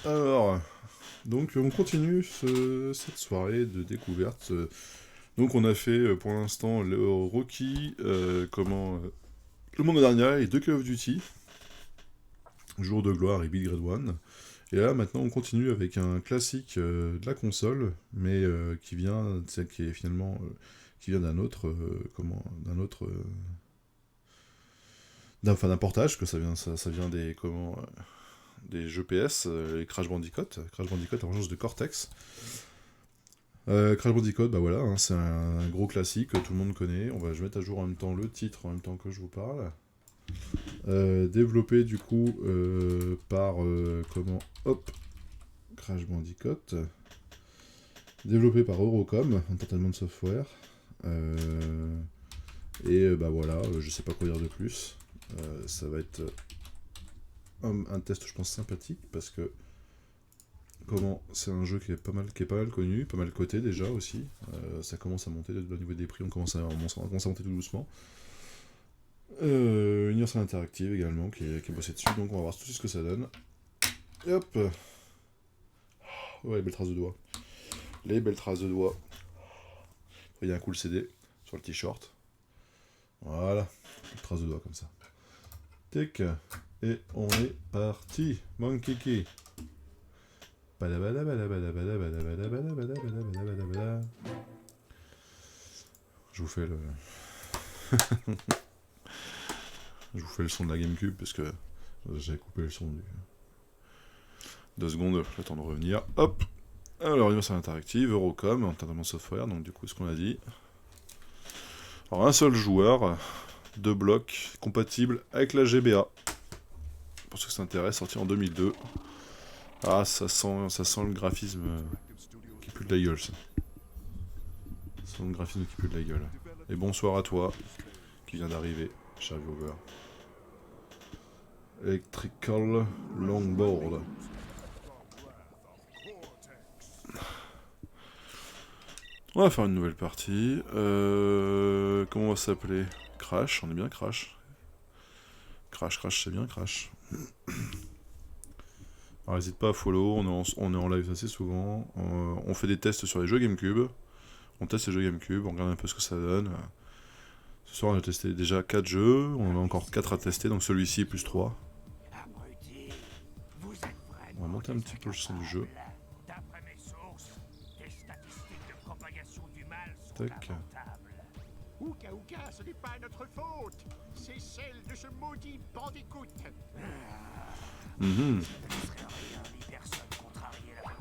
Alors, donc on continue cette soirée de découverte. Donc on a fait pour l'instant le Rocky, le monde dernier et deux Call of Duty, Jour de gloire et Big Red One. Et là maintenant on continue avec un classique de la console, mais qui vient, celle qui est finalement, qui vient d'un autre, d'un autre, d'un portage, que ça vient des jeux PS, les Crash Bandicoot, la vengeance de Cortex. Crash Bandicoot, bah voilà, hein, c'est un gros classique que tout le monde connaît. Je vais mettre à jour en même temps le titre, en même temps que je vous parle. Développé du coup par hop, Crash Bandicoot. Développé par Eurocom, Entertainment Software. Bah voilà, je sais pas quoi dire de plus. Ça va être un test, je pense, sympathique parce que c'est un jeu qui est pas mal connu, pas mal coté déjà aussi. Ça commence à monter au niveau des prix, on commence à monter tout doucement. Universal Interactive également qui est bossé dessus, donc on va voir tout ce que ça donne. Et hop. Ouais, les belles traces de doigts. Les belles traces de doigts. Il y a un cool CD sur le t-shirt. Voilà, une trace de doigts comme ça. Tic. Et on est parti, mon kiki. Je vous fais le... Je vous fais le son de la Gamecube parce que j'ai coupé le son du... 2 secondes, le temps de revenir. Hop. Alors, Universal Interactive, Eurocom, Entertainment Software, donc du coup, ce qu'on a dit. Alors, un seul joueur, 2 blocs, compatible avec la GBA. Pour ceux qui s'intéressent, sorti en 2002. Ah, ça sent le graphisme qui pue de la gueule, ça. Ça sent le graphisme qui pue de la gueule. Et bonsoir à toi, qui vient d'arriver, cher viewer. Electrical Longboard. On va faire une nouvelle partie. Comment on va s'appeler? Crash, on est bien Crash. Crash, c'est bien Crash. Alors n'hésite pas à follow, on est en live assez souvent. On fait des tests sur les jeux Gamecube. On teste les jeux Gamecube, on regarde un peu ce que ça donne. Ce soir on a testé déjà 4 jeux, on en a encore 4 à tester, donc celui-ci est plus 3. On va monter un petit peu le son du jeu. Tac. Ouka Ouka, ce n'est pas notre faute. C'est celle de ce maudit Bandicoot.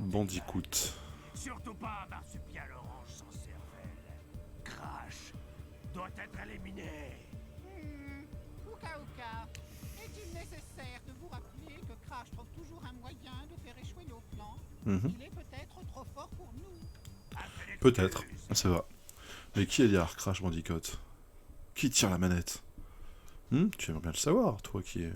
Bandicoot. Surtout pas Marsupial Orange sans cervelle. Crash doit être éliminé. Ouka Ouka, est-il nécessaire de vous rappeler que Crash trouve toujours un moyen de faire échouer nos plans? Il est peut-être trop fort pour nous. Peut-être, ça va. Mais qui est derrière Crash Bandicoot? Qui tire la manette? Tu aimerais bien le savoir, toi qui est...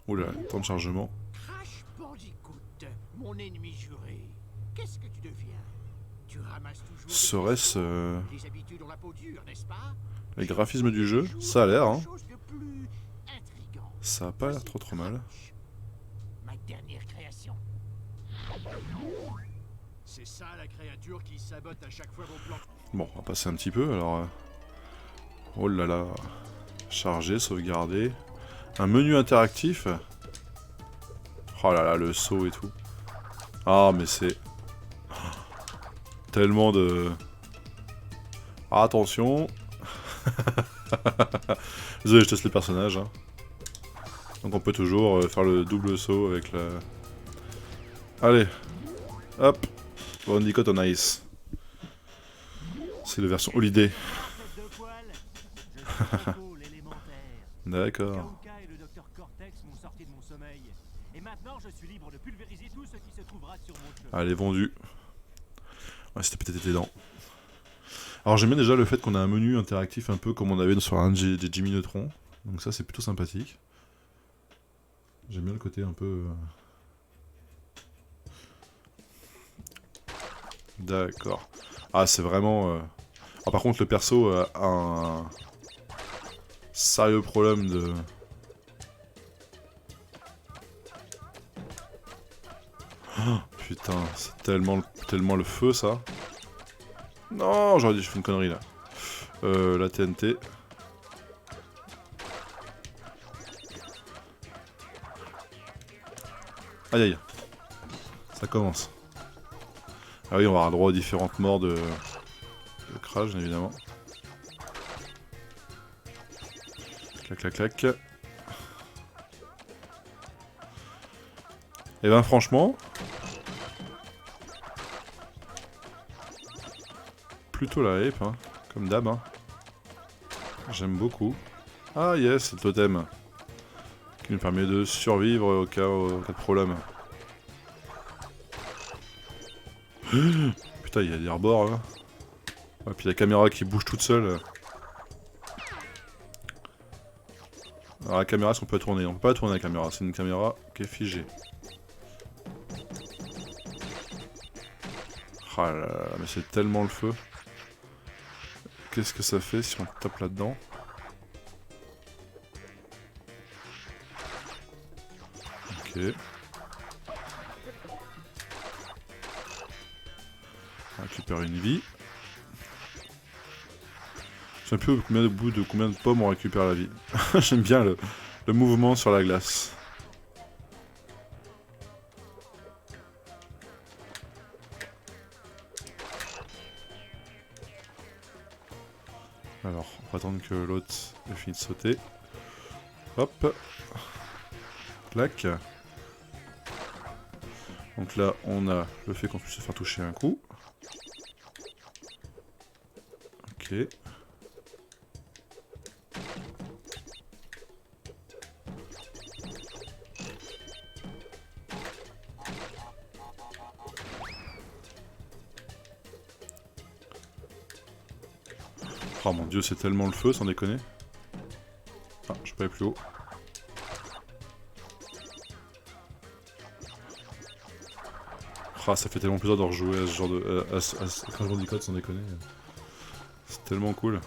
Oula, temps de chargement. Crash Bandicoot, mon ennemi juré. Qu'est-ce que tu deviens? Tu ramasses toujours... Serait-ce Les habitudes ont la peau dure, n'est-ce pas? les graphismes du jeu? Ça a l'air, hein. Chose de plus intrigant. Ça a pas l'air trop mal. Ma dernière création. C'est ça la créature qui sabote à chaque fois vos plans. Bon, on va passer un petit peu, alors... Oh là là... Charger, sauvegarder... Un menu interactif. Oh là là, le saut et tout. Ah, mais c'est... Tellement de... Ah, attention. Désolé, je teste les personnages. Hein. Donc on peut toujours faire le double saut avec la... Allez. Hop. Bandicoot on Ice. C'est la version Holiday. D'accord. Allez, vendu. Ouais, c'était peut-être été lent. Alors j'aime bien déjà le fait qu'on a un menu interactif un peu comme on avait sur un des Jimmy Neutron. Donc ça c'est plutôt sympathique. J'aime bien le côté un peu... D'accord. Ah c'est vraiment... Ah, par contre le perso a un sérieux problème Oh, putain, c'est tellement le feu ça. Non, j'aurais dit j'ai fait une connerie là. La TNT. Aïe aïe. Ça commence. Ah oui, on va avoir droit aux différentes morts de Crash, évidemment. Clac clac clac. Et ben franchement... plutôt la hype, hein, comme d'hab. Hein. J'aime beaucoup. Ah yes, le totem. Qui nous permet de survivre au cas de problème. Putain, il y a des rebords là. Et puis la caméra qui bouge toute seule. Alors la caméra, est-ce qu'on peut tourner? On peut pas tourner la caméra, c'est une caméra qui est figée. Ah là là, mais c'est tellement le feu. Qu'est-ce que ça fait si on tape là-dedans? Ok. On récupère une vie. Je sais plus au bout de combien de pommes on récupère la vie. J'aime bien le mouvement sur la glace. Alors, on va attendre que l'autre ait fini de sauter. Hop. Clac. Donc là, on a le fait qu'on puisse se faire toucher un coup. Ok. Oh mon dieu, c'est tellement le feu, sans déconner. Ah, je peux aller plus haut. Ah, ça fait tellement plaisir de rejouer à ce genre de... à Crash Bandicoot, sans déconner. C'est tellement cool.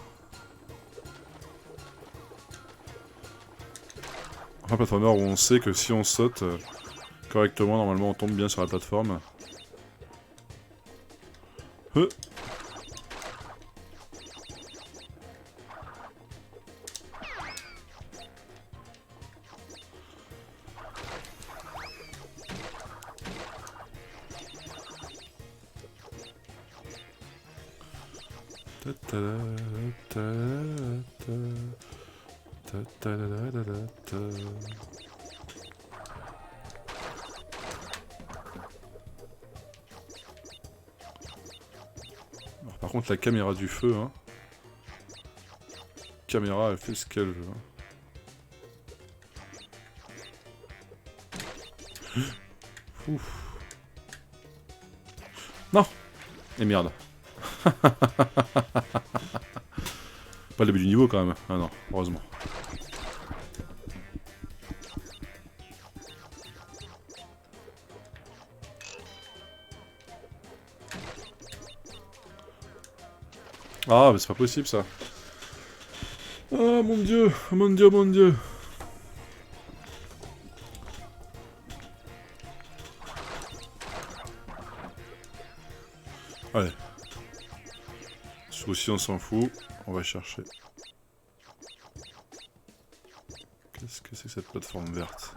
Un platformer où on sait que si on saute correctement, normalement on tombe bien sur la plateforme. Alors, par contre la caméra du feu, hein. La caméra elle fait ce qu'elle veut. Hein. Ouf. Non. Et merde. Pas le début du niveau quand même. Ah non, heureusement. Ah, mais c'est pas possible ça. Oh mon dieu, oh mon dieu, oh mon dieu. Allez. Souci, on s'en fout. On va chercher. Qu'est-ce que c'est que cette plateforme verte?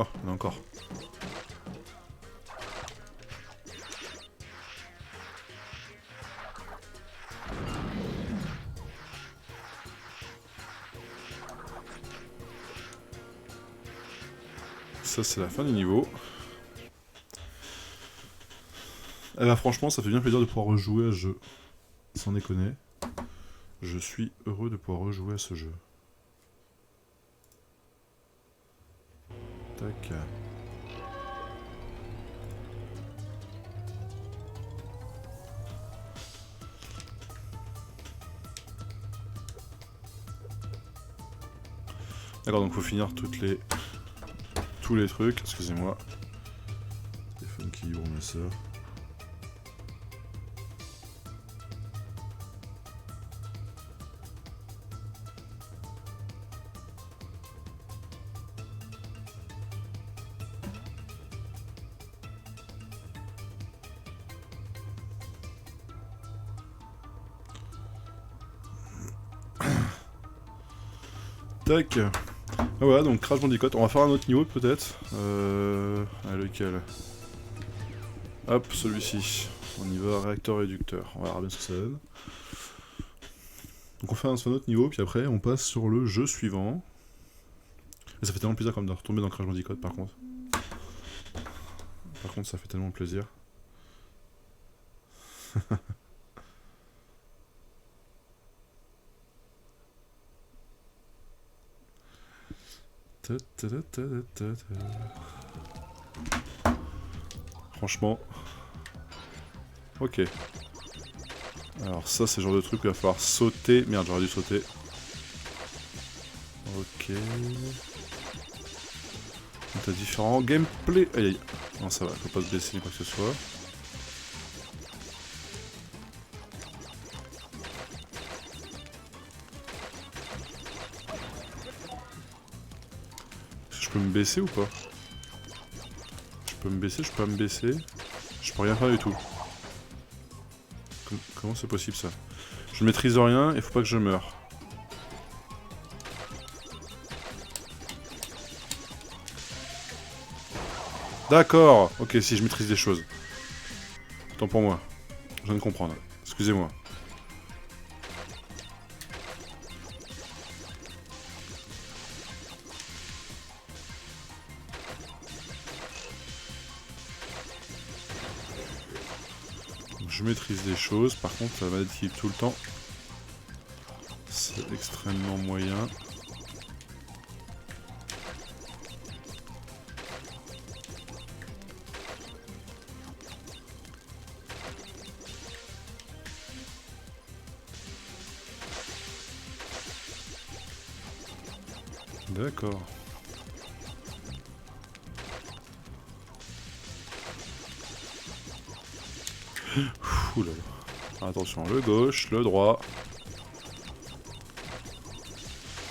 Oh, il y en a encore. Ça, c'est la fin du niveau. Eh ben franchement, ça fait bien plaisir de pouvoir rejouer à ce jeu. Sans déconner. Je suis heureux de pouvoir rejouer à ce jeu. Tac. D'accord, donc faut finir tous tous les trucs. Excusez-moi. Téléphone qui ouvre ma soeur. Tac. Ah voilà, donc Crash Bandicoot. On va faire un autre niveau peut-être. Lequel? Hop, celui-ci. On y va, réacteur réducteur. On verra bien ce que ça donne. Donc on fait un autre niveau, puis après on passe sur le jeu suivant. Et ça fait tellement plaisir comme de retomber dans Crash Bandicoot par contre. Par contre ça fait tellement plaisir. Franchement. Ok. Alors ça c'est le genre de truc où il va falloir sauter. Merde, j'aurais dû sauter. Ok. Donc t'as différents gameplay. Aïe aïe. Non ça va, faut pas se blesser ni quoi que ce soit. Je peux me baisser ou pas? Je peux me baisser, je peux pas me baisser. Je peux rien faire du tout. Comment c'est possible ça? Je maîtrise rien et faut pas que je meure. D'accord. Ok, si je maîtrise des choses. Tant pour moi. Je viens de comprendre. Excusez-moi. Je maîtrise des choses, par contre ça va être tout le temps. C'est extrêmement moyen. D'accord. Oula. Attention, le gauche, le droit.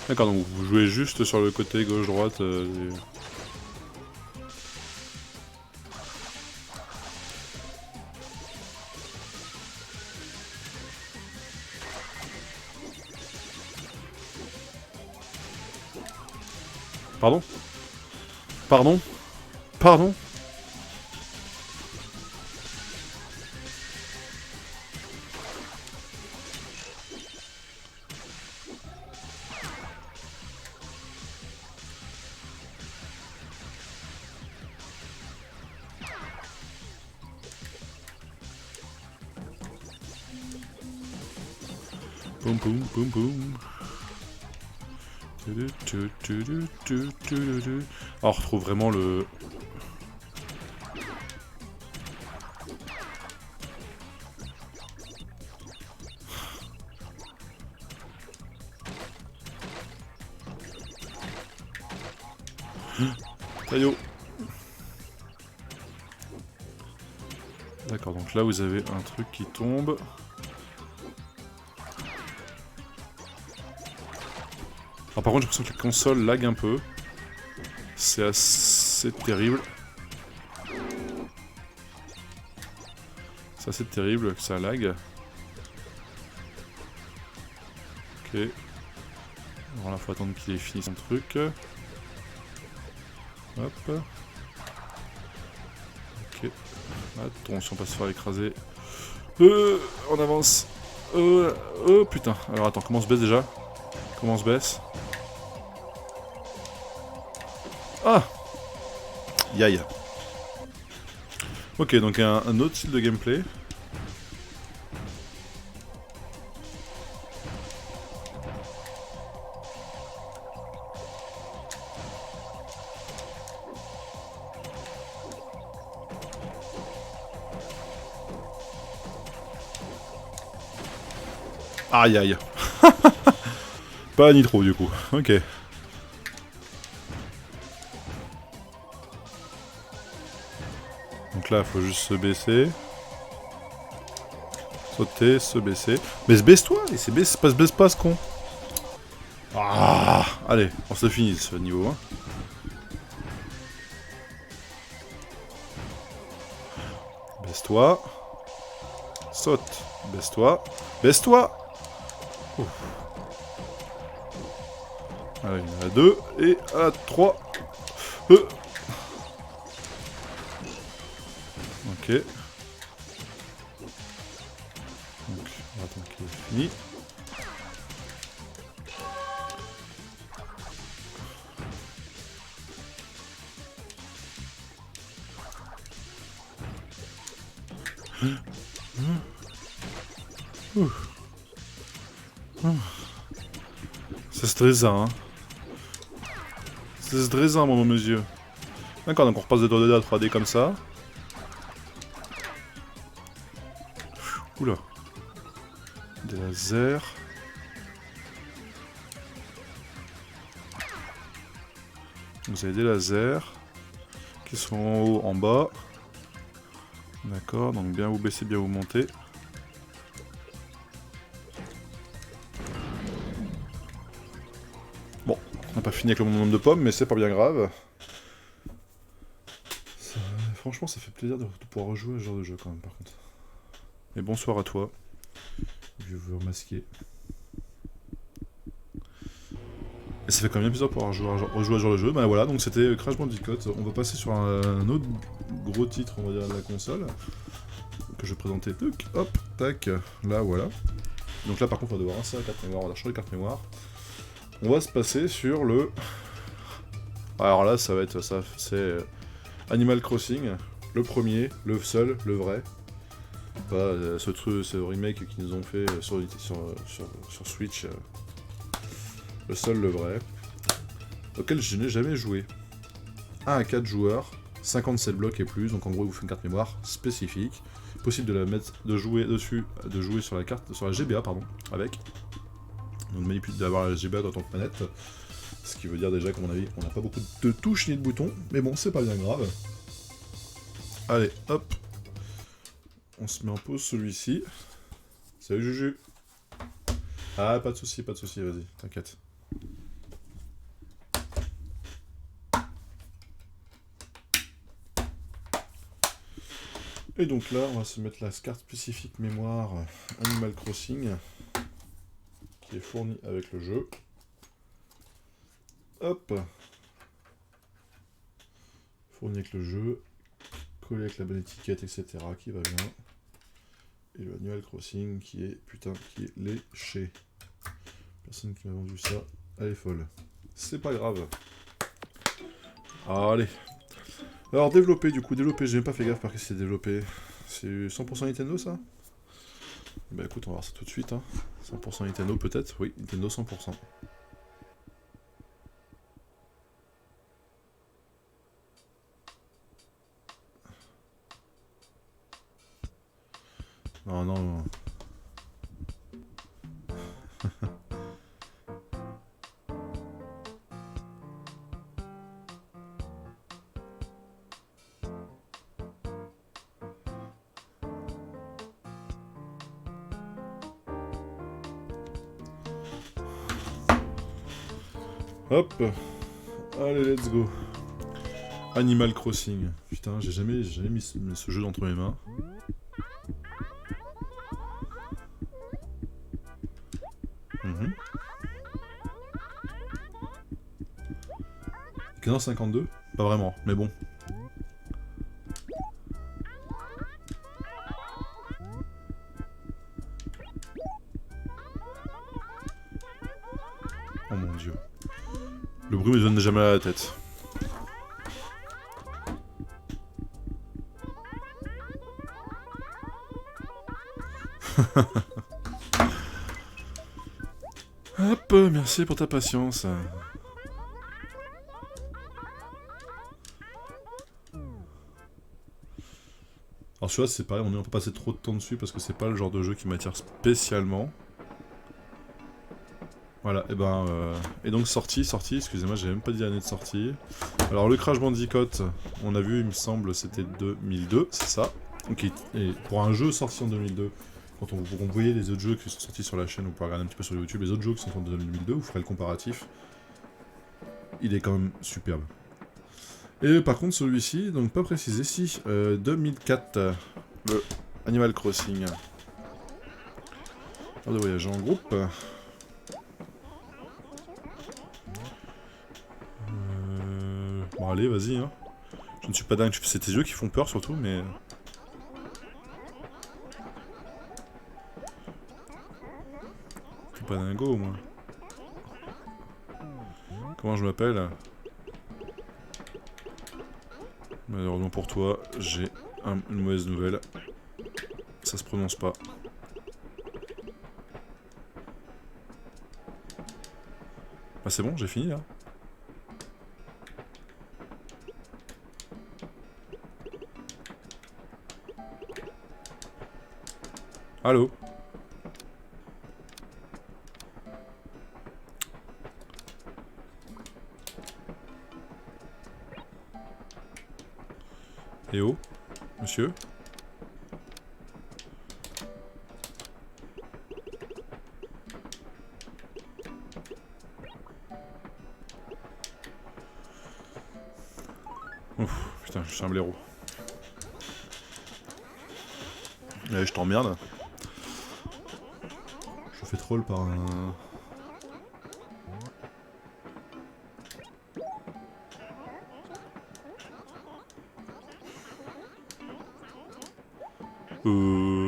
D'accord, donc vous jouez juste sur le côté gauche-droite. Pardon? Pardon? Pardon? Boum boum boum boum. Oh, on retrouve vraiment le... Taillot. D'accord, donc là vous avez un truc qui tombe. Alors par contre j'ai l'impression que la console lag un peu. C'est assez terrible. C'est assez terrible que ça lag. Ok. Alors là faut attendre qu'il ait fini son truc. Hop. Ok. Attention, on va pas se faire écraser. On avance. Putain. Alors attends, comment on se baisse déjà? Comment on se baisse? Ah! Yaï. Ok, donc un autre style de gameplay. Aïe aïe. Pas nitro du coup, ok. Donc là, faut juste se baisser. Sauter, se baisser. Mais se baisse-toi, il se baisse pas ce con. Ah, allez, on se finit ce niveau. Hein. Baisse-toi. Saute. Baisse-toi. Baisse-toi. Allez, à 2 et à 3. Ok. Donc, on va attendre qu'il ait fini. C'est stressant, hein. C'est stressant, mon monsieur. D'accord, donc on repasse de 2D à 3D comme ça. Oula. Des lasers. Vous avez des lasers qui sont en haut, en bas. D'accord, donc bien vous baissez, bien vous montez. Bon, on n'a pas fini avec le nombre de pommes, mais c'est pas bien grave. Franchement, ça fait plaisir de pouvoir rejouer à ce genre de jeu quand même, par contre. Et bonsoir à toi. Je vais vous remasquer. Et ça fait quand même bien plaisir de pouvoir rejouer à ce genre de jeu. Ben voilà, donc c'était Crash Bandicoot. On va passer sur un autre gros titre, on va dire, de la console. Que je vais présenter. Hop, tac, là, voilà. Donc là, par contre, on va devoir insérer la carte mémoire. On va changer la carte mémoire. On va se passer sur le... Alors là, ça va être ça. C'est Animal Crossing. Le premier, le seul, le vrai. Pas ce remake qu'ils nous ont fait sur Switch. Le seul, le vrai. Auquel je n'ai jamais joué. 1 à 4 joueurs. 57 blocs et plus. Donc en gros, il vous fait une carte mémoire spécifique. Possible de la mettre, de jouer dessus, de jouer sur la carte, sur la GBA, pardon, avec. Donc d'avoir la GBA dans ton manette. Ce qui veut dire déjà qu'à mon avis, on n'a pas beaucoup de touches ni de boutons. Mais bon, c'est pas bien grave. Allez, hop. On se met en pause celui-ci. Salut Juju. Ah, pas de soucis, vas-y, t'inquiète. Et donc là, on va se mettre la carte spécifique mémoire Animal Crossing, qui est fournie avec le jeu. Hop. Fournie avec le jeu, collé avec la bonne étiquette, etc. qui va bien. Et le Animal Crossing qui est, putain, qui est léché. Personne qui m'a vendu ça, elle est folle. C'est pas grave. Allez. Alors développer, j'ai même pas fait gaffe par qui c'est développé. C'est 100% Nintendo ça? Bah écoute, on va voir ça tout de suite. Hein. 100% Nintendo peut-être? Oui, Nintendo 100%. Non, non. Hop. Allez, let's go. Animal Crossing. Putain, j'ai jamais mis ce jeu entre mes mains. Cadence 52? Pas vraiment, mais bon. Oh mon dieu. Le bruit me donne jamais à la tête. Hop, merci pour ta patience. Alors celui-là c'est pareil, on peut passer trop de temps dessus parce que c'est pas le genre de jeu qui m'attire spécialement. Voilà, et donc sortie, excusez-moi, j'ai même pas dit l'année de sortie. Alors le Crash Bandicoot, on a vu, il me semble, c'était 2002, c'est ça. Ok, et pour un jeu sorti en 2002, quand on voyait les autres jeux qui sont sortis sur la chaîne, vous pouvez regarder un petit peu sur YouTube, les autres jeux qui sont en 2002, vous ferez le comparatif. Il est quand même superbe. Et par contre celui-ci, donc pas précisé, si, 2004, le Animal Crossing. On de voyager en groupe. Bon allez, vas-y, hein. Je ne suis pas dingue, c'est tes yeux qui font peur surtout, mais... Je suis pas dingo, moi. Comment je m'appelle? Malheureusement pour toi, j'ai une mauvaise nouvelle. Ça se prononce pas. Ah c'est bon, j'ai fini là. Allô? Eh oh, monsieur? Ouf, putain, je suis un blaireau. Allez, je t'emmerde. Je fais troll par un...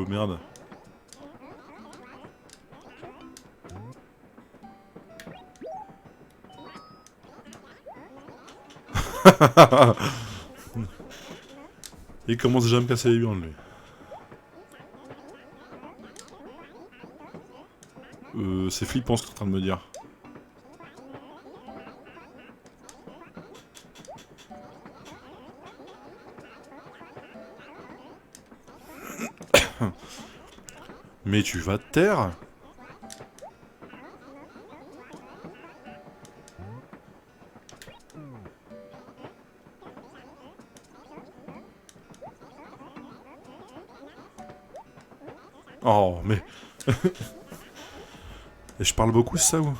Merde. Il commence déjà à me casser les burnes, lui. C'est flippant ce que t'es en train de me dire. Mais tu vas te taire? Oh, mais... Et je parle beaucoup, c'est ça ou?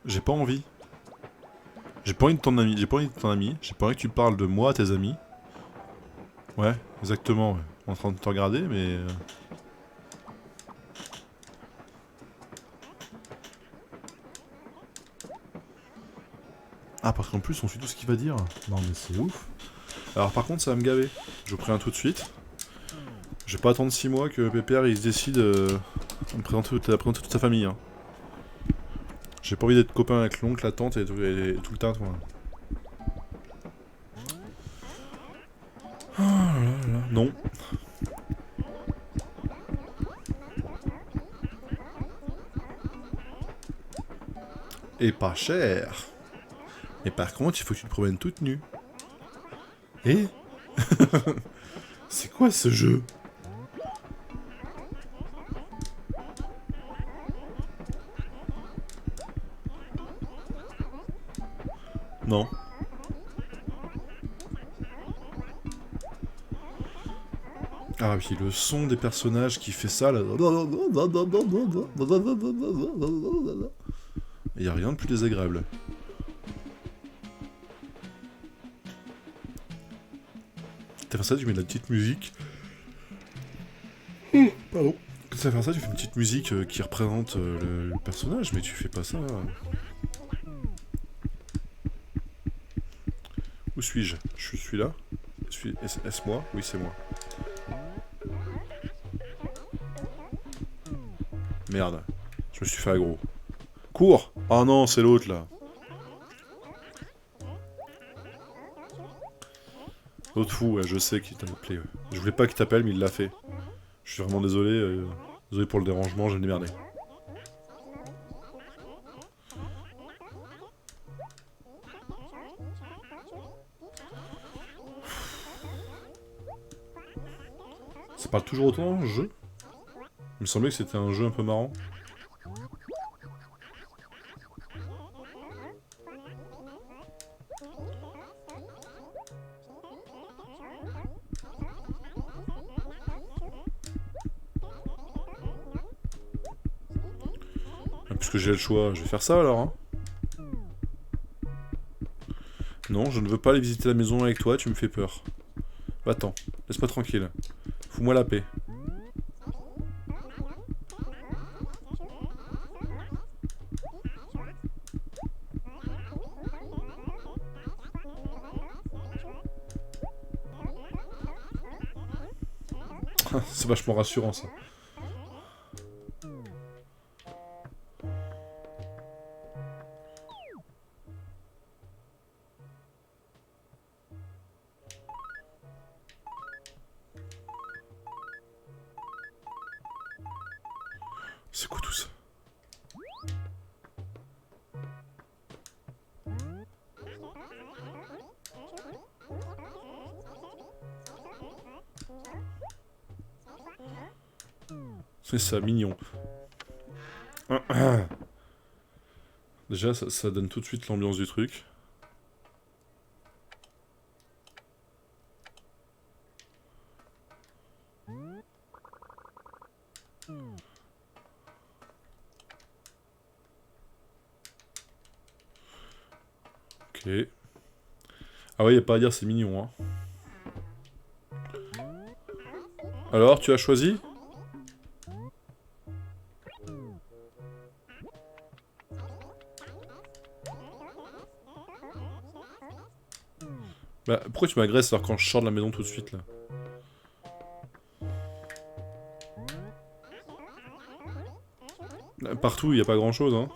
J'ai pas envie. J'ai pas envie de ton ami, j'ai pas envie que tu parles de moi à tes amis. Ouais, exactement, ouais. En train de te regarder, mais... Ah, parce qu'en plus, on suit tout ce qu'il va dire. Non, mais c'est ouf. Alors, par contre, ça va me gaver. Je préviens tout de suite. Je vais pas attendre 6 mois que Pépère il se décide à me présenter toute sa famille. Hein. J'ai pas envie d'être copain avec l'oncle, la tante et tout le temps, toi. Oh là là, non. Et pas cher. Mais par contre, il faut que tu te promènes toute nue. Et c'est quoi ce jeu? Non. Ah puis le son des personnages qui fait ça là. Il y a rien de plus désagréable. T'as fait ça, tu mets de la petite musique. Pardon. Quand tu vas faire ça, tu fais une petite musique qui représente le personnage, mais tu fais pas ça. Où suis-je? Je suis là? Est-ce moi? Oui, c'est moi. Merde. Je me suis fait aggro. Cours! Oh non, c'est l'autre là. L'autre fou, ouais, je sais qu'il t'a appelé. Ouais. Je voulais pas qu'il t'appelle, mais il l'a fait. Je suis vraiment désolé. Désolé pour le dérangement, je vais me démerder. Ça parle toujours autant dans ce jeu? Il me semblait que c'était un jeu un peu marrant. Puisque j'ai le choix, je vais faire ça alors. Hein. Non, je ne veux pas aller visiter la maison avec toi, tu me fais peur. Va-t'en, laisse-moi tranquille. Fous-moi la paix. C'est vachement rassurant ça. C'est quoi tout ça? C'est ça, mignon. Déjà, ça donne tout de suite l'ambiance du truc. Ok. Ah ouais, y a pas à dire, c'est mignon, hein. Alors, tu as choisi? Bah, pourquoi tu m'agresses alors quand je sors de la maison tout de suite, là? Partout, il a pas grand chose, hein.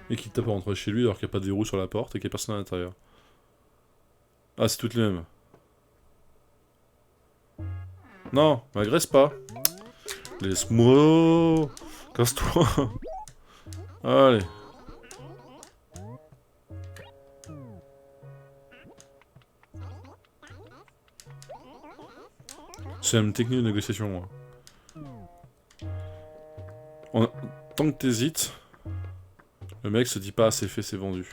Et qui tape à rentrer chez lui alors qu'il n'y a pas de verrou sur la porte et qu'il n'y a personne à l'intérieur. Ah, c'est toutes les mêmes. Non, m'agresse pas. Laisse-moi. Casse-toi. Allez. C'est une technique de négociation, moi. Tant que t'hésites, le mec se dit pas c'est fait, c'est vendu.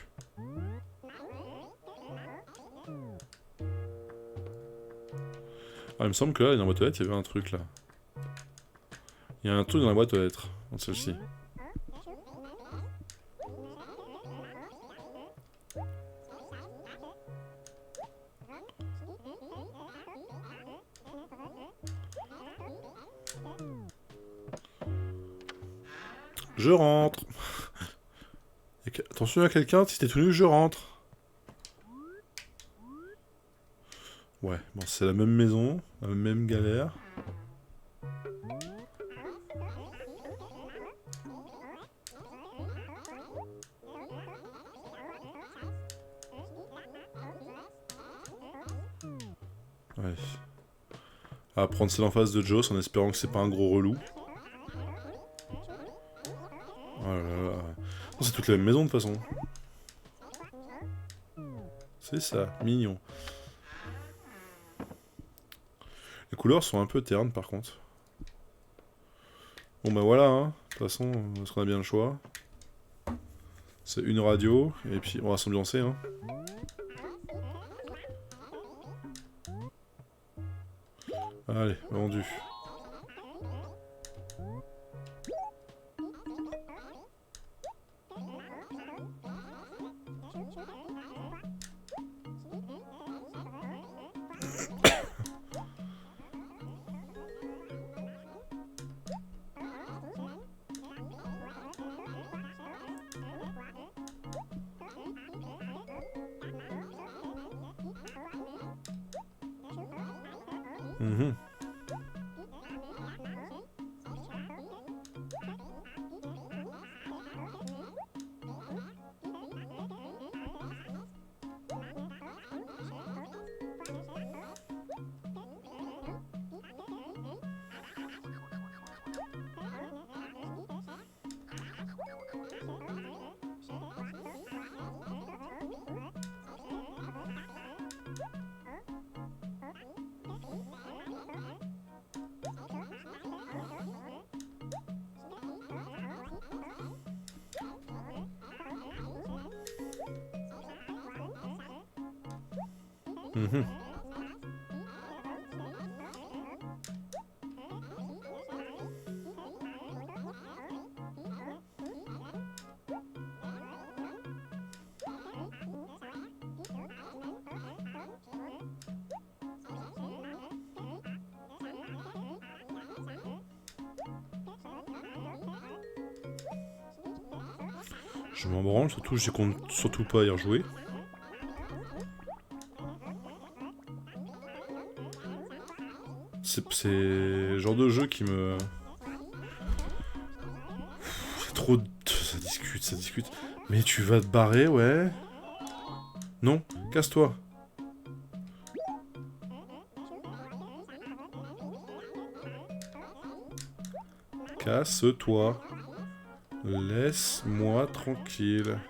Ah, il me semble que là, dans la boîte aux lettres, il y avait un truc là. Il y a un truc dans la boîte aux lettres, dans celle-ci. Je rentre. Attention à quelqu'un, si t'es tout nu, je rentre. Ouais, bon, c'est la même maison, la même galère. Ouais. À prendre celle en face de Joss en espérant que c'est pas un gros relou. Oh là là. Oh, c'est toute la même maison de toute façon. C'est ça, mignon. Les couleurs sont un peu ternes par contre. Bon bah voilà, hein. De toute façon, est-ce qu'on a bien le choix? C'est une radio, et puis on va s'ambiancer, hein. Allez, vendu. Mhm. Mhm. Je m'en branle, surtout je compte surtout pas y rejouer. C'est le genre de jeu qui me... C'est trop... Ça discute, ça discute. Mais tu vas te barrer, ouais. Non, casse-toi. Casse-toi. Laisse-moi tranquille.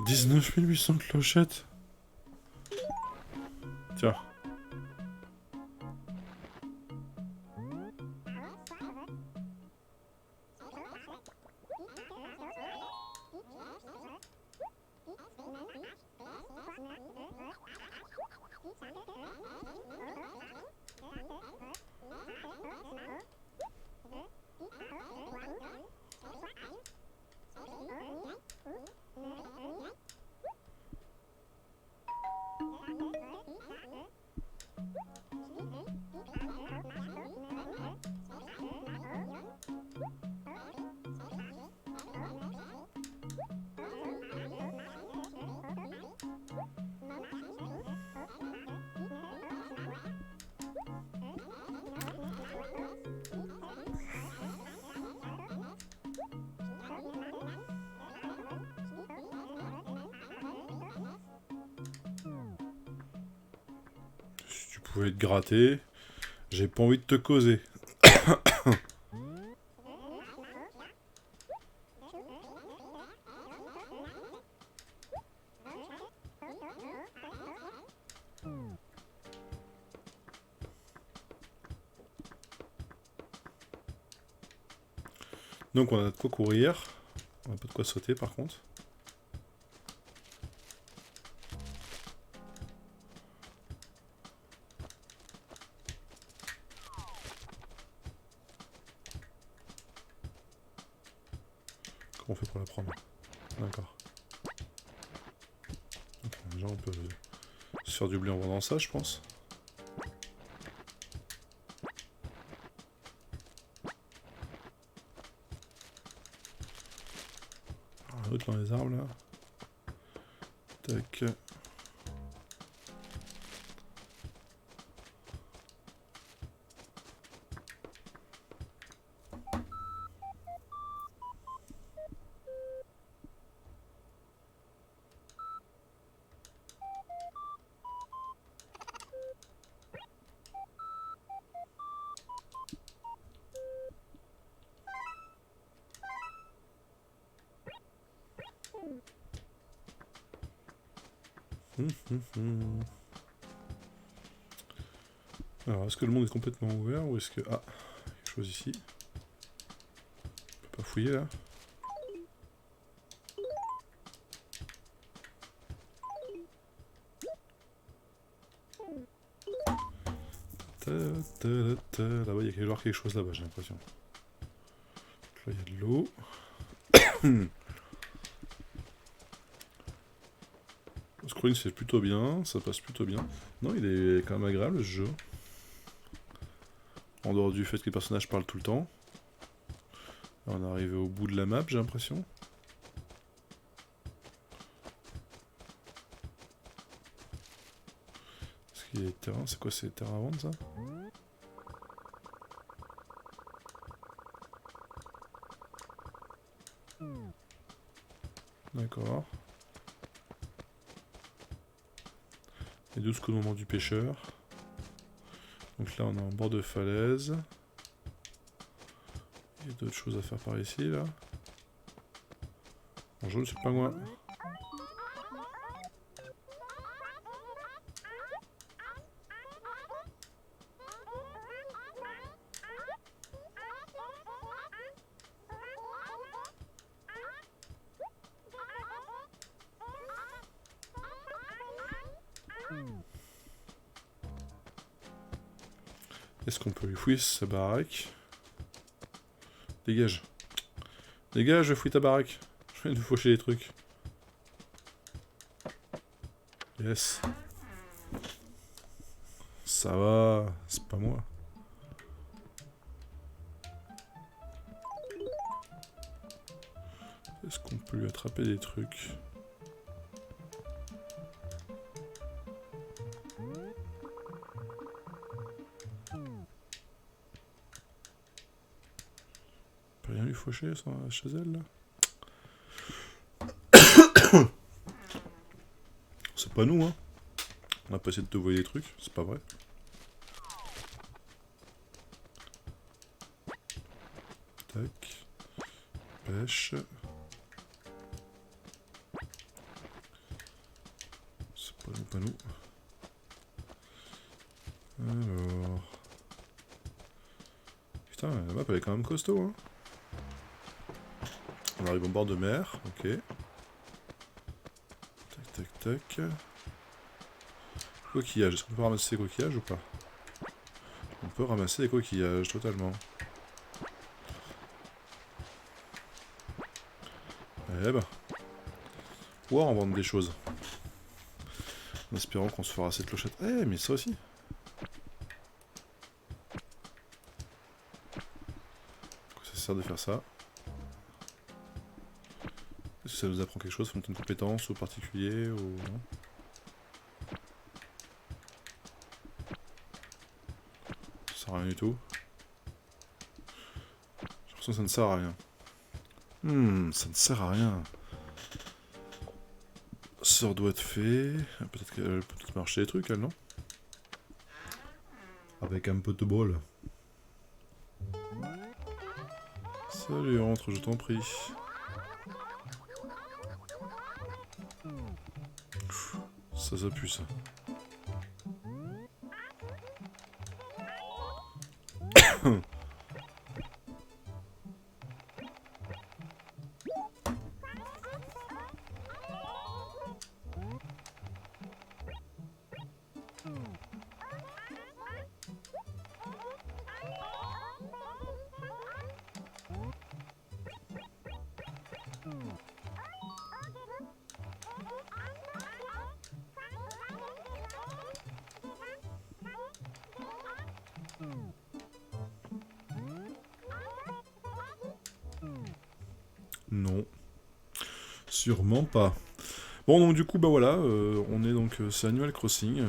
19 800 clochettes. Tiens. Si tu pouvais te gratter, j'ai pas envie de te causer. Donc on a de quoi courir. On a pas de quoi sauter par contre. Comment on fait pour la prendre? D'accord. Ok, déjà on peut se faire du blé en vendant ça, je pense. Un autre dans les arbres là. Tac. Alors, est-ce que le monde est complètement ouvert ou est-ce que... Ah, quelque chose ici. On peut pas fouiller là. Là-bas, il y a quelque chose là-bas, j'ai l'impression. Là, il y a de l'eau. Le scrolling se fait plutôt bien, ça passe plutôt bien. Non, il est quand même agréable ce jeu. En dehors du fait que les personnages parlent tout le temps. Là, on est arrivé au bout de la map, j'ai l'impression. Est-ce qu'il y a des terrains? C'est quoi, c'est des terrains à vendre ça? D'accord. Et 12 commandements du pêcheur. Donc là on est en bord de falaise. Il y a d'autres choses à faire par ici là. Bonjour monsieur le pingouin. Est-ce qu'on peut lui fouiller sa baraque? Dégage. Dégage, je fouille ta baraque. Je viens de faucher les trucs. Yes. Ça va, c'est pas moi. Est-ce qu'on peut lui attraper des trucs? On peut rien lui faucher chez elle là? C'est pas nous, hein. On a pas essayé de te voyer des trucs, c'est pas vrai. Tac. Pêche. C'est pas nous, pas nous. Alors... Putain, la map elle est quand même costaud, hein. On arrive en bord de mer, ok. Tac, tac, tac. Coquillages, est-ce qu'on peut ramasser des coquillages ou pas? On peut ramasser des coquillages, totalement. Eh ben. Pouvoir en vendre des choses. En espérant qu'on se fera cette clochette. Eh, mais ça aussi. Ça sert de faire ça. Est-ce que ça nous apprend quelque chose? Fontaine de compétences ou particulier ou... Non. Ça sert à rien du tout. J'ai l'impression que ça ne sert à rien. Ça ne sert à rien. Sort doit être fait. Peut-être qu'elle peut marcher des trucs, elle, non? Avec un peu de bol. Salut, rentre, je t'en prie. Ça pue, ça. Non. Sûrement pas. Bon, donc du coup, bah voilà, on est donc... c'est Animal Crossing.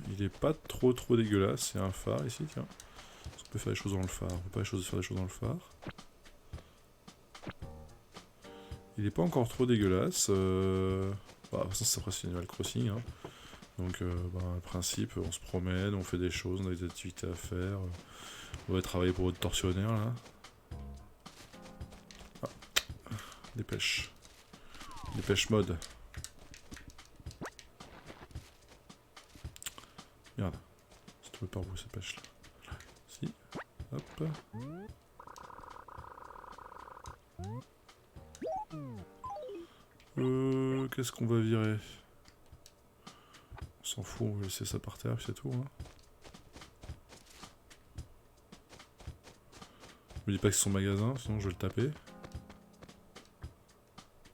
Il est pas trop dégueulasse. C'est un phare ici, tiens. Est-ce qu'on peut faire des choses dans le phare? On peut pas faire des choses dans le phare. Il est pas encore trop dégueulasse. Bah, de toute façon, c'est presque Animal Crossing. Hein. Donc, bah, le principe, on se promène, on fait des choses, on a des activités à faire. On va travailler pour votre tortionnaire, là. Ah. Dépêche. Dépêche mode. Merde. C'est trouvé par où, cette pêche, là? Si. Hop. Qu'est-ce qu'on va virer? On s'en fout, on va laisser ça par terre, puis c'est tout. Hein. Me dis pas que c'est son magasin, sinon je vais le taper.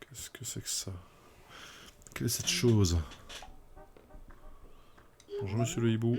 Qu'est-ce que c'est que ça? Quelle est cette chose? Bonjour monsieur le hibou.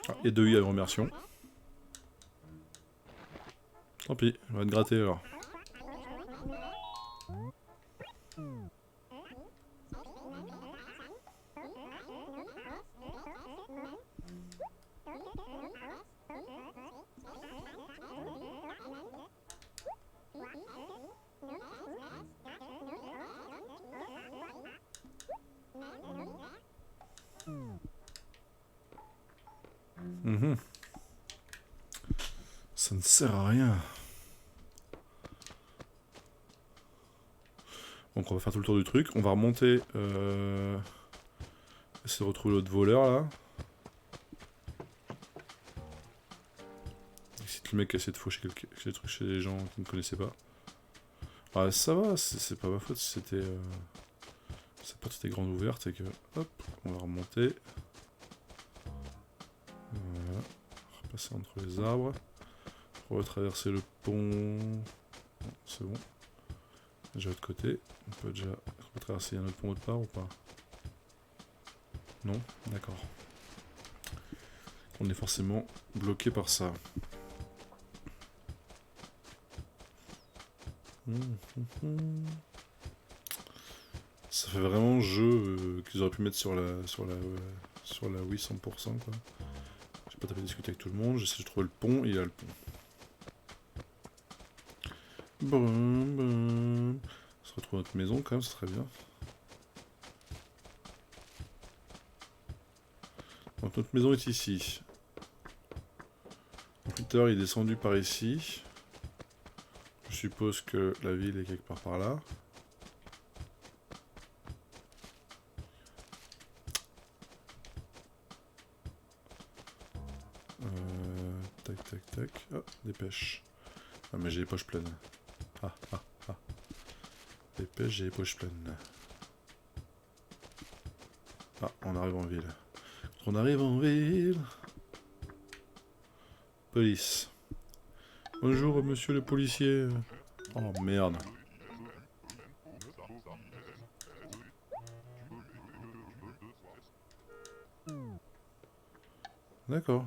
Ah, il y a 2 i à remerciement. Tant pis, on va te gratter alors. Ça ne sert à rien. Donc on va faire tout le tour du truc. On va remonter. Essayer de retrouver l'autre voleur là. C'est le mec qui a essayé de faucher des trucs chez les gens qui ne connaissaient pas. Ah ça va, c'est pas ma faute si c'était... Cette porte était grande ouverte et que... Hop, on va remonter. Voilà. Repasser entre les arbres. Retraverser le pont. Bon, c'est bon. Déjà de l'autre côté. On peut déjà retraverser un autre pont autre part ou pas? Non? D'accord. On est forcément bloqué par ça. Ça fait vraiment jeu qu'ils auraient pu mettre sur la Wii 100% quoi. J'ai pas tapé discuter avec tout le monde, j'essaie de trouver le pont, il y a le pont. Bon. On se retrouve à notre maison quand même, c'est très bien. Donc notre maison est ici. Peter est descendu par ici. Je suppose que la ville est quelque part par là. Tac tac tac. Ah, dépêche. Ah mais j'ai les poches pleines. Ah ah ah. Dépêche, j'ai les poches pleines. Ah, on arrive en ville. On arrive en ville. Police. Bonjour monsieur le policier. Oh merde. D'accord.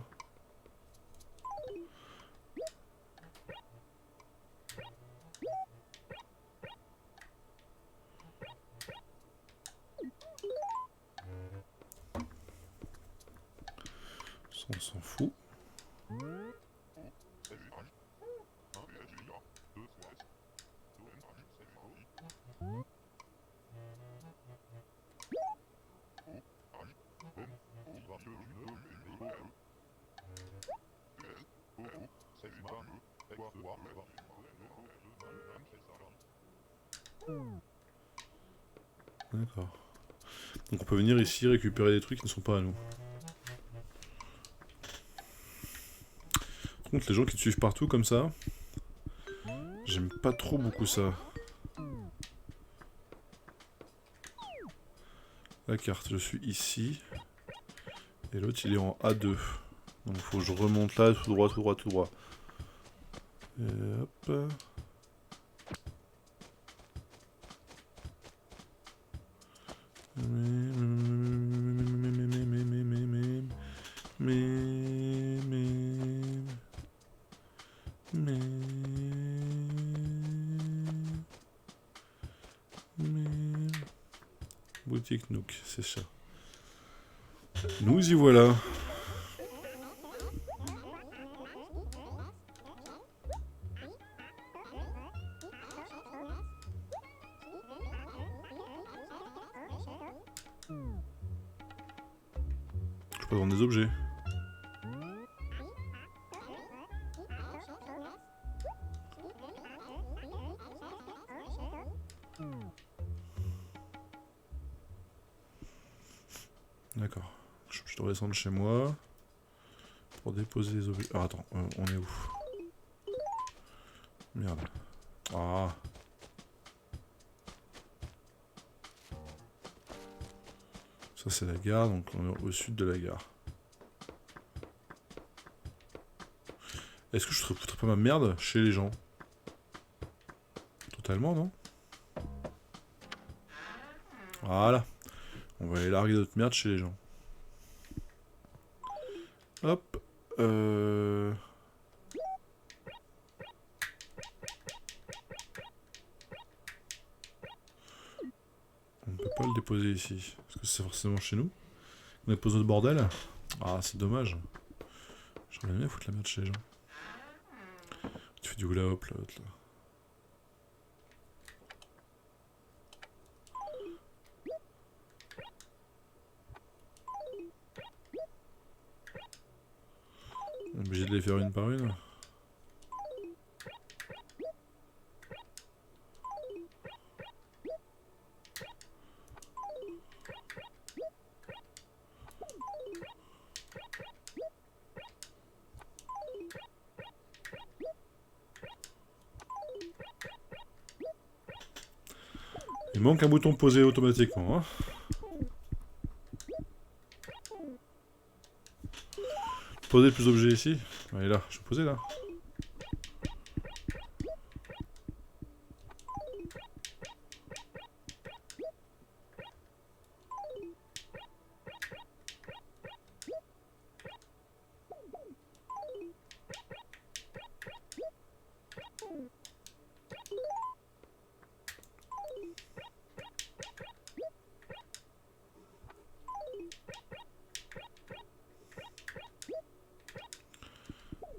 On s'en fout. D'accord. Donc on peut venir ici récupérer des trucs qui ne sont pas à nous. Par contre, les gens qui te suivent partout comme ça, j'aime pas trop beaucoup ça. La carte, je suis ici. Et l'autre, il est en A2. Donc faut que je remonte là, tout droit, tout droit, tout droit. Et hop. Boutique Nook, c'est ça. Nous y voilà. Je peux vendre des objets. D'accord. Je dois descendre chez moi pour déposer les objets. Ah, attends, on est où? Merde. Ah. Ça c'est la gare, donc on est au sud de la gare. Est-ce que je foutrais pas ma merde chez les gens? Totalement, non? Voilà. On va aller larguer notre merde chez les gens. Hop. On peut pas le déposer ici. Est-ce que c'est forcément chez nous? On dépose notre bordel? Ah, c'est dommage. J'aurais bien foutre la merde chez les gens. Tu fais du hula hop là, l'autre là. Obligé de les faire une par une. Il manque un bouton posé automatiquement. Hein. Poser plus d'objets ici. Allez là, je vais poser là.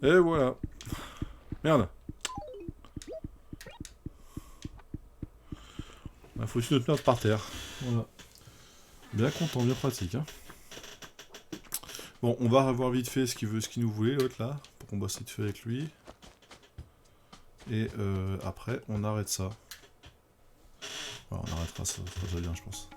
Et voilà. Merde. On a foutu notre merde par terre. Voilà. Bien content, bien pratique. Hein. Bon, on va revoir vite fait ce qu'il nous voulait, l'autre là. Pour qu'on bosse vite fait avec lui. Et après, on arrête ça. Voilà, on arrêtera ça, ça sera bien, je pense.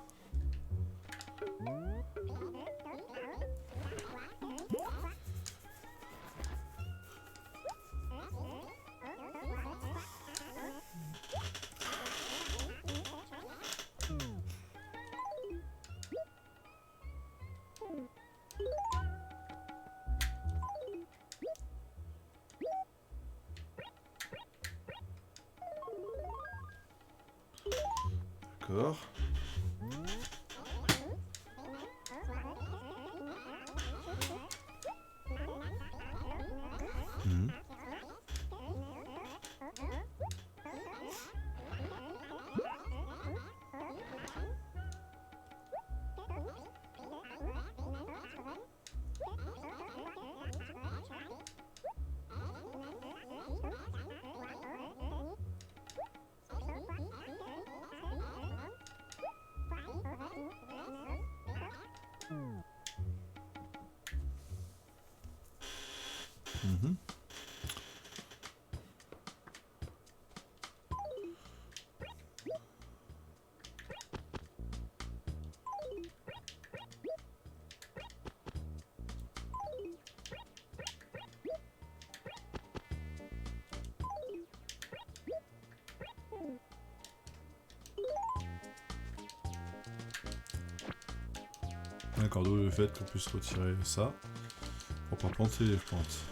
D'accord. Mmh. Mmh. D'accord, d'où le fait qu'on puisse retirer ça pour pas planter les plantes.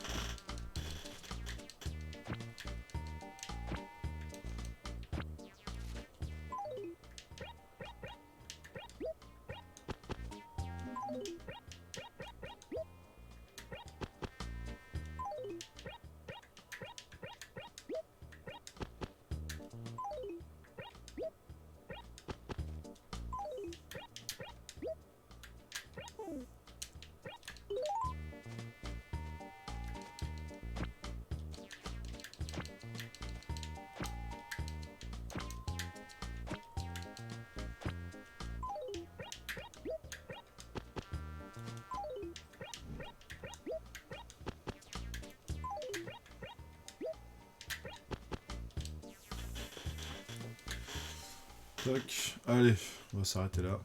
Tac, allez, on va s'arrêter là.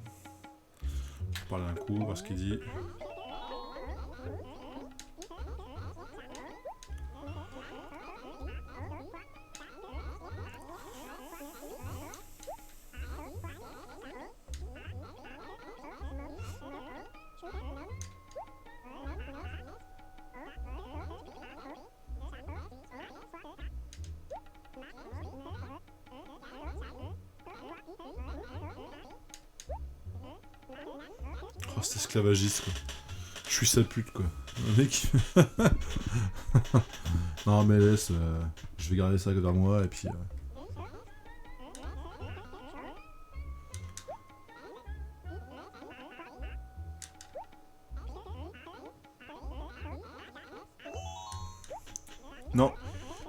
Je vais parler d'un coup, voir ce qu'il dit. Oh, c'est esclavagiste quoi. Je suis sa pute quoi. Le mec. Non mais laisse, je vais garder ça vers moi et puis. Non,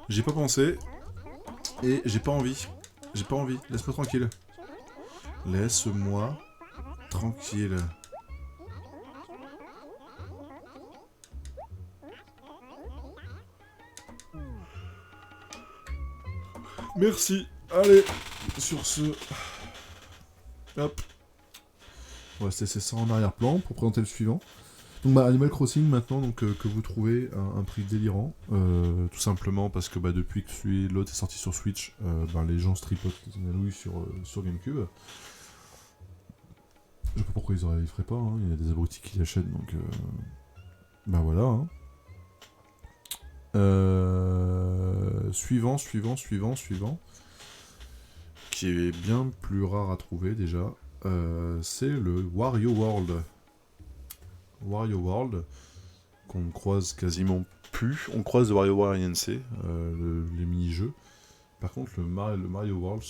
j'ai pas pensé. Et j'ai pas envie. J'ai pas envie. Laisse-moi tranquille. Laisse-moi tranquille. Merci. Allez, sur ce... Hop. On va se laisser ça en arrière-plan pour présenter le suivant. Donc Animal Crossing maintenant, donc, que vous trouvez un prix délirant. Tout simplement parce que depuis que l'autre est sorti sur Switch, les gens se tripotent les anouilles sur GameCube. Je sais pas pourquoi ils feraient pas, hein. Il y a des abrutis qui l'achètent, donc... voilà. Hein. Suivant. Qui est bien plus rare à trouver déjà. C'est le Wario World. Wario World, qu'on croise quasiment plus. On croise le Wario World INC, les mini-jeux. Par contre, le Wario World,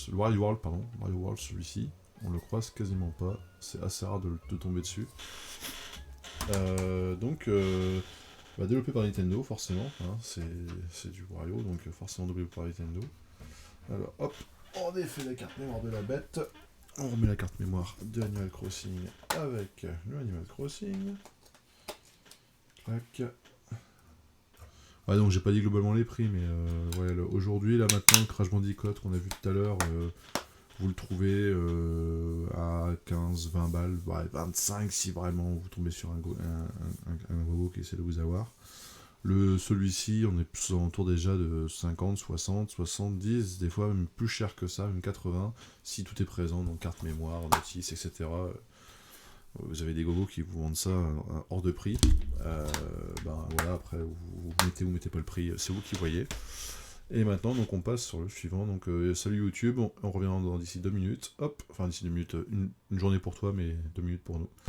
celui-ci, on le croise quasiment pas. C'est assez rare de tomber dessus. Développé par Nintendo, forcément. Hein, c'est du Wario, donc forcément développé par Nintendo. Alors, hop, on défait la carte mémoire de la bête. On remet la carte mémoire de Animal Crossing avec le Animal Crossing. Clac. Ouais, donc j'ai pas dit globalement les prix, mais aujourd'hui, là maintenant, le Crash Bandicoot qu'on a vu tout à l'heure, vous le trouvez à 15-20 balles, 25 si vraiment vous tombez sur un gogo qui essaie de vous avoir. Celui-ci, on est plus autour déjà de 50, 60, 70, des fois même plus cher que ça, même 80, si tout est présent, donc carte mémoire, notice, etc. Vous avez des gogos qui vous vendent ça hors de prix. Après vous mettez pas le prix, c'est vous qui voyez. Et maintenant, donc on passe sur le suivant. Donc salut YouTube, on revient d'ici 2 minutes. Hop, enfin d'ici 2 minutes, une journée pour toi, mais 2 minutes pour nous.